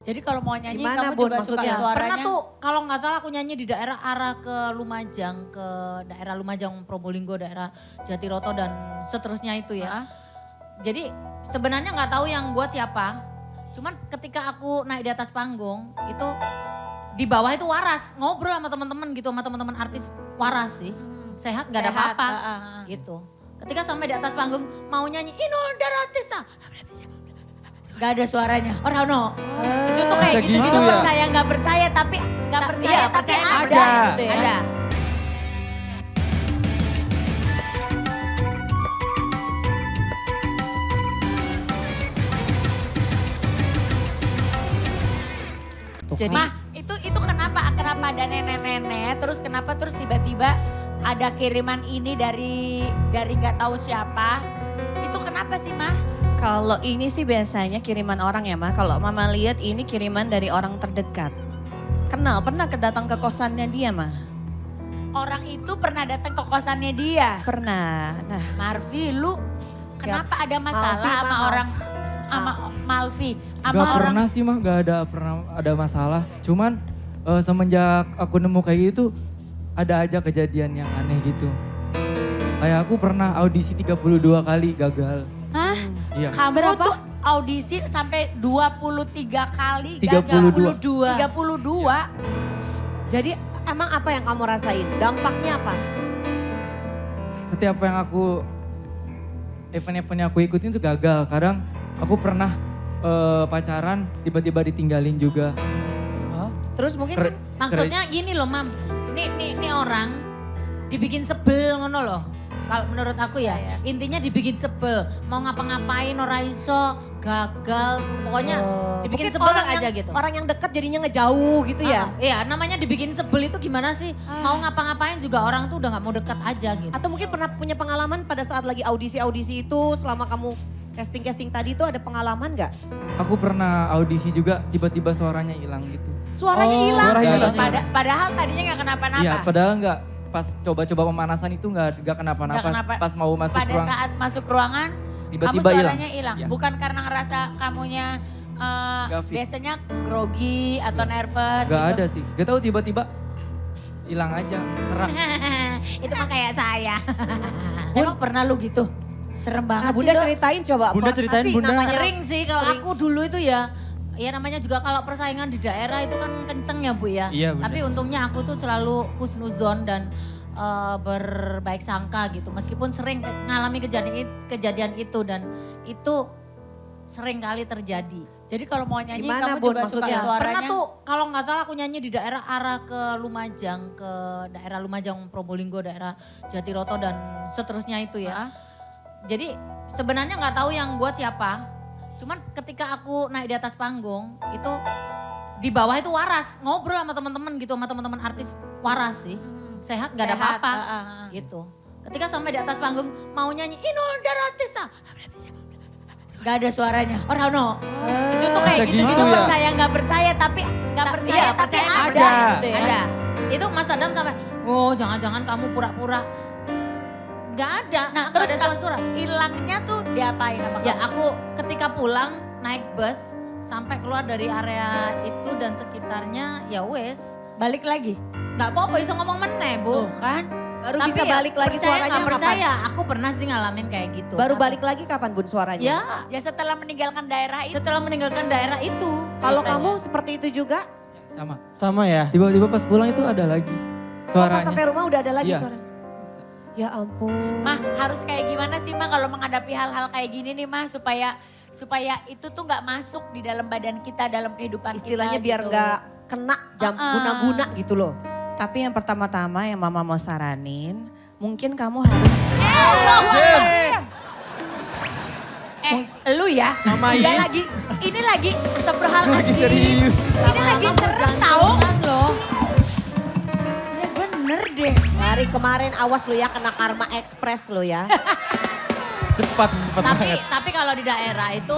Jadi kalau mau nyanyi Gimana, kamu Bun, juga suka maksudnya? suaranya? Pernah tuh kalau nggak salah aku nyanyi di daerah arah ke Lumajang, ke daerah Lumajang, Probolinggo, daerah Jatiroto dan seterusnya itu ya. Jadi sebenarnya nggak tahu yang buat siapa. Cuman ketika aku naik di atas panggung itu di bawah itu waras, ngobrol sama teman-teman gitu, sama teman-teman artis waras sih. Sehat nggak ada Sehat, apa-apa heeh. gitu. Ketika sampai di atas panggung mau nyanyi Inul Daratista. Gak ada suaranya. Orang no. Itu tuh kayak Bisa gitu-gitu gitu ya? percaya nggak percaya tapi nggak percaya Iya, tapi percaya ada, ada. gitu ya. Ada. Jadi Mah itu kenapa ada nenek-nenek terus kenapa terus tiba-tiba ada kiriman ini dari nggak tahu siapa. Itu kenapa sih Mah? kalau ini sih biasanya kiriman orang ya Ma. Kalau Mama lihat ini kiriman dari orang terdekat. Kenal, pernah kedatang ke kosannya dia Ma? Orang itu pernah datang ke kosannya dia. Pernah. Nah Marvi lu kenapa ada masalah Malvi, sama Ma, orang sama Malvi? Sama Gak orang pernah sih mah, gak ada pernah ada masalah. Cuman semenjak aku nemu kayak gitu, ada aja kejadian yang aneh gitu. Kayak aku pernah audisi 32 kali gagal. Hah? Iya. Kamu Berapa? tuh audisi sampai 23 kali 32. gagal. 32. Jadi emang apa yang kamu rasain? Dampaknya apa? Setiap yang aku event-event yang aku ikutin tuh gagal. Kadang aku pernah pacaran tiba-tiba ditinggalin juga. Terus mungkin Ker- Maksudnya gini loh Mam, ini orang dibikin sebel ngono loh. Kalau menurut aku ya, intinya dibikin sebel. Mau ngapa-ngapain ora iso, gagal. Pokoknya dibikin mungkin sebel orang aja yang, gitu. Orang yang dekat jadinya ngejauh gitu ya? Iya, namanya dibikin sebel itu gimana sih? Mau ngapa-ngapain juga orang tuh udah gak mau dekat aja gitu. Atau mungkin pernah punya pengalaman pada saat lagi audisi-audisi itu selama kamu casting-casting tadi itu ada pengalaman gak? Aku pernah audisi juga tiba-tiba suaranya hilang gitu. Suaranya hilang? Suara hilang. Padahal tadinya nggak kenapa-napa. Iya, padahal enggak. Pas coba-coba pemanasan itu enggak kenapa-napa. Nggak kenapa. Pas mau masuk Pada ruang saat masuk ruangan, tiba-tiba kamu hilang. suaranya hilang. Iya. Bukan karena ngerasa kamunya Nggak fit. biasanya grogi atau nervous Gak gitu. ada sih. Gak tahu tiba-tiba hilang aja, serak. Itu mah kayak saya. Emang pernah lu gitu? Serem Nah, banget Bunda sih. Dok. ceritain coba. Bunda Apa ceritain, sih Bunda. namanya? Sering sih kalau aku dulu itu ya. Ya namanya juga kalau persaingan di daerah itu kan kenceng ya Bu ya. Iya, benar. Tapi untungnya aku tuh selalu husnuzon dan berbaik sangka gitu. Meskipun sering ngalami kejadian itu dan itu sering kali terjadi. Jadi kalau mau nyanyi Gimana, kamu Bun, juga suka maksudnya? suaranya. Pernah tuh kalau nggak salah aku nyanyi di daerah arah ke Lumajang, ke daerah Lumajang, Probolinggo, daerah Jatiroto dan seterusnya itu ya. Jadi sebenarnya nggak tahu yang buat siapa. Cuman ketika aku naik di atas panggung itu di bawah itu waras, ngobrol sama teman-teman gitu, sama teman-teman artis waras sih. Sehat nggak ada Sehat, apa-apa heeh. gitu. Ketika sampai di atas panggung mau nyanyi Inul Daratista. Gak ada suaranya. Orang no. Itu tuh kayak Bisa gitu-gitu gitu ya? percaya nggak percaya tapi nggak percaya Iya, tapi percaya ada. ada. Gitu ya. Ada. Itu Mas Adam sampai, oh jangan-jangan kamu pura-pura. Gak ada, Nah nggak terus ada suara-suara. hilangnya tuh diapain sama Ya kamu? aku ketika pulang naik bus sampai keluar dari area itu dan sekitarnya ya wes. Balik lagi. Gak apa-apa bisa ngomong meneh Bu. Tuh kan. Baru Tapi bisa ya, balik lagi percaya suaranya nggak kapan? percaya, aku pernah sih ngalamin kayak gitu. Baru Apa? balik lagi kapan Bun suaranya? Ya Ya setelah meninggalkan daerah itu. setelah meninggalkan daerah itu. Kalau katanya. kamu seperti itu juga? Sama. Sama ya? Tiba-tiba pas pulang itu ada lagi Oh, pas suaranya. sampai rumah udah ada lagi Iya. suara. Ya ampun. Mah harus kayak gimana sih Mah kalau menghadapi hal-hal kayak gini nih Mah supaya itu tuh nggak masuk di dalam badan kita, dalam kehidupan Istilahnya kita. biar gitu. nggak kena jam guna-guna gitu loh. tapi yang pertama-tama yang Mama mau saranin, mungkin kamu harus Lu ya, Mama udah Is. lagi, ini lagi astagfirullahaladzim. Lagi serius. Ini lagi Lama-lama serem tau. berjanjian loh. Ini bener deh. Hari kemarin awas lo ya kena karma ekspres lo ya. Cepat banget. Tapi kalau di daerah itu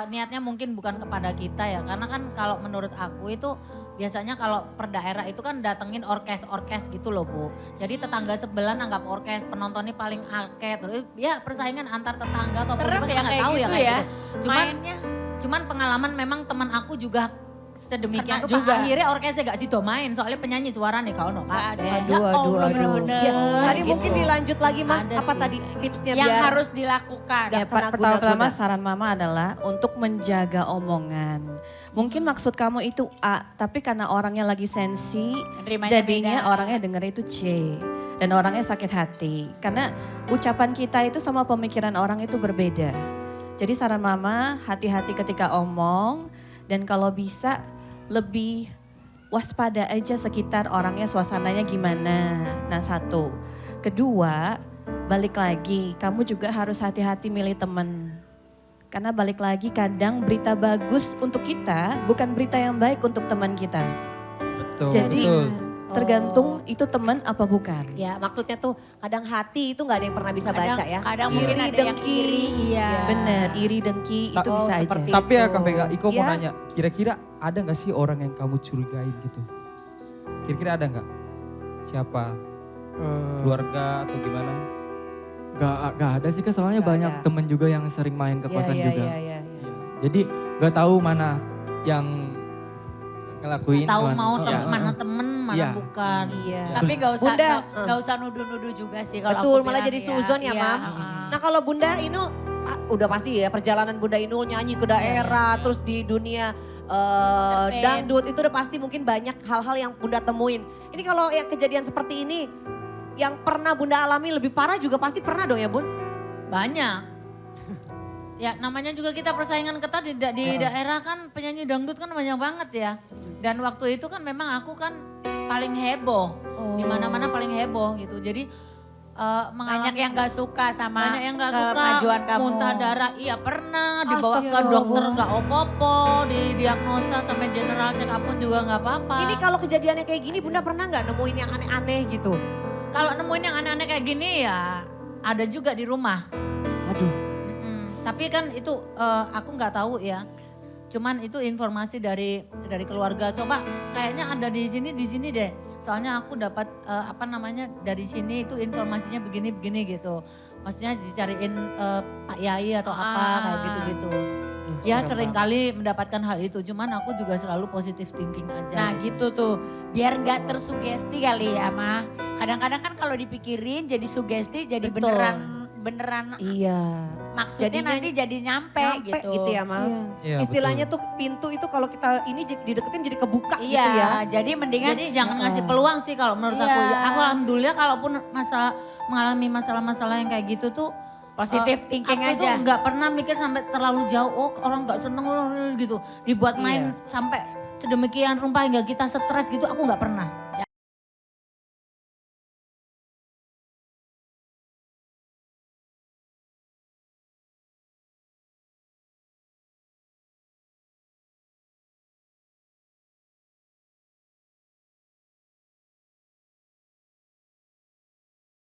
niatnya mungkin bukan kepada kita ya. Karena kan kalau menurut aku itu biasanya kalau per daerah itu kan datengin orkes gitu loh Bu. Jadi tetangga sebelah anggap orkes, penontonnya paling akeh. Terus ya persaingan antar tetangga atau Serem apa, ya nggak kayak tahu gitu kayak ya. gitu. Cuman Mainnya. Cuman pengalaman memang teman aku juga sedemikian Kena rupa. juga. Akhirnya orkesnya gak sido main soalnya penyanyi suara nih kau no kak. Aduh, bener-bener. Ya, tadi gitu. mungkin dilanjut lagi mah, Ada apa sih. tadi tipsnya Yang biar harus dilakukan. Nggak Ya, kena pertama-tama guna-guna. saran mama adalah untuk menjaga omongan. Mungkin maksud kamu itu A, tapi karena orangnya lagi sensi, Nerimanya jadinya beda. orangnya denger itu C. Dan orangnya sakit hati. Karena ucapan kita itu sama pemikiran orang itu berbeda. Jadi saran mama, hati-hati ketika omong. Dan kalau bisa lebih waspada aja sekitar orangnya, suasananya gimana. Nah, satu. Kedua, balik lagi, kamu juga harus hati-hati milih temen. Karena balik lagi kadang berita bagus untuk kita bukan berita yang baik untuk teman kita. Betul. Jadi betul. tergantung itu teman apa bukan. Ya maksudnya tuh kadang hati itu nggak ada yang pernah bisa baca ya. Kadang Iya. mungkin Iri, ada yang dengki. iri, iya. Bener, iri dengki itu Oh, bisa aja. seperti Tapi ya itu. Kak Vega, Iko mau Ya. nanya, kira-kira ada nggak sih orang yang kamu curigain gitu? Kira-kira ada nggak? Siapa? Keluarga atau gimana? Gak ada sih Kak, soalnya Nggak banyak ada. temen juga yang sering main ke kosan Iya, juga. iya, iya, iya. Iya. Jadi gak tahu mana yang ngelakuin. Tahu mau Iya. mana temen mana Iya. bukan. Iya. Tapi gak usah, Bunda, gak usah nuduh-nuduh juga sih kalau Betul, aku malah bilang jadi suzon ya, Iya, Ma. heeh. Nah kalau Bunda Inul, udah pasti ya perjalanan Bunda Inul nyanyi ke daerah, terus di dunia Entertain. dangdut itu udah pasti mungkin banyak hal-hal yang Bunda temuin. Ini kalau yang kejadian seperti ini, yang pernah Bunda alami lebih parah juga pasti pernah dong ya Bun? Banyak. Ya namanya juga kita persaingan ketat di daerah kan penyanyi dangdut kan banyak banget ya. Dan waktu itu kan memang aku kan paling heboh. Di mana-mana paling heboh gitu. Jadi Banyak yang gak suka sama banyak yang gak suka kemajuan kamu. muntah darah. Iya pernah dibawa ke Astagfirullah. dokter gak opo-opo, didiagnosa sampai general check up pun juga gak apa-apa. Ini kalau kejadiannya kayak gini Bunda pernah nggak nemuin yang aneh-aneh gitu? Kalau nemuin yang aneh-aneh kayak gini ya ada juga di rumah. Aduh. Tapi kan itu aku nggak tahu ya. Cuman itu informasi dari keluarga. Coba kayaknya ada di sini deh. Soalnya aku dapat dari sini itu informasinya begini gitu. Maksudnya dicariin Pak Yai atau apa kayak gitu-gitu. Ya sering kali mendapatkan hal itu. Cuman aku juga selalu positive thinking aja. Nah gitu tuh, biar gak tersugesti kali ya Ma. Kadang-kadang kan kalau dipikirin jadi sugesti, jadi Betul. beneran Iya. maksudnya Jadinya nanti jadi nyampe gitu ya Ma. Iya, Istilahnya tuh pintu itu kalau kita ini dideketin jadi kebuka Iya, gitu ya. jadi mendingan Jadi jangan ngasih peluang sih kalau menurut aku. Iya. Aku alhamdulillah kalaupun mengalami masalah-masalah yang kayak gitu tuh positive thinking aku aja. tuh nggak pernah mikir sampai terlalu jauh. Oh orang nggak seneng gitu. Dibuat main Iya. sampai sedemikian rupa hingga kita stres gitu. Aku nggak pernah.